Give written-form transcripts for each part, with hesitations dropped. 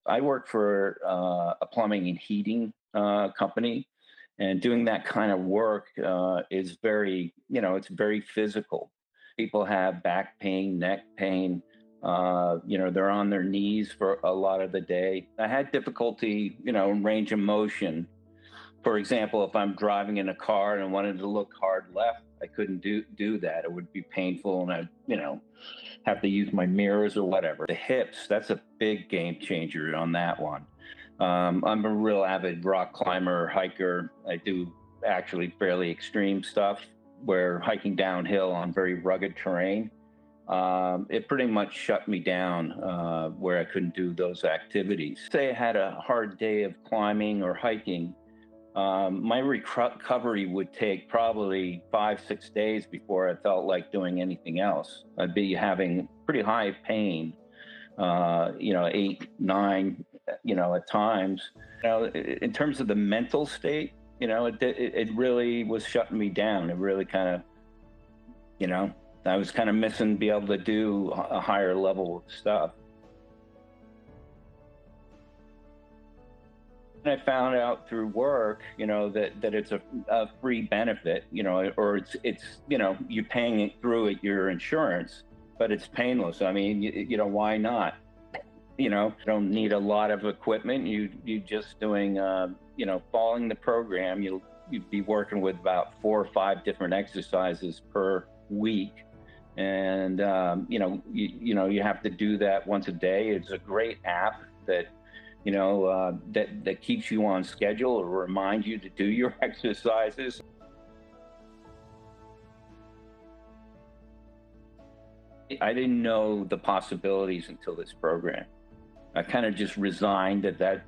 I work for a plumbing and heating company, and doing that kind of work is very, it's very physical. People have back pain, neck pain. They're on their knees for a lot of the day. I had difficulty, in range of motion. For example, if I'm driving in a car and I wanted to look hard left, I couldn't do that. It would be painful, and I, have to use my mirrors or whatever. The hips, that's a big game changer on that one. I'm a real avid rock climber, hiker. I do actually fairly extreme stuff where hiking downhill on very rugged terrain. It pretty much shut me down where I couldn't do those activities. Say I had a hard day of climbing or hiking, my recovery would take probably 5, 6 days before I felt like doing anything else. I'd be having pretty high pain, 8, 9, at times. In terms of the mental state, it really was shutting me down. It really kind of, you know, I was kind of missing be able to do a higher level of stuff. And I found out through work, that it's a free benefit, or it's you're paying it through your insurance, but it's painless. I mean, why not? You don't need a lot of equipment. You just doing, following the program. You'd be working with about 4 or 5 different exercises per week, and you have to do that once a day. It's a great app that that keeps you on schedule or reminds you to do your exercises. I didn't know the possibilities until this program. I kind of just resigned that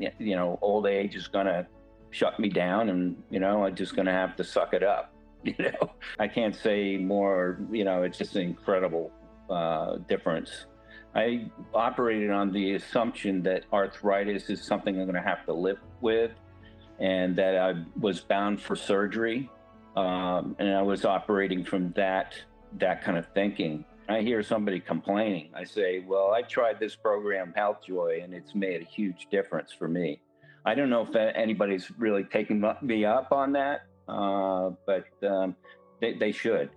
old age is going to shut me down, and I'm just going to have to suck it up. I can't say more. It's just an incredible difference. I operated on the assumption that arthritis is something I'm going to have to live with, and that I was bound for surgery. And I was operating from that kind of thinking. I hear somebody complaining. I say, well, I tried this program, Health Joy, and it's made a huge difference for me. I don't know if anybody's really taking me up on that, but they should.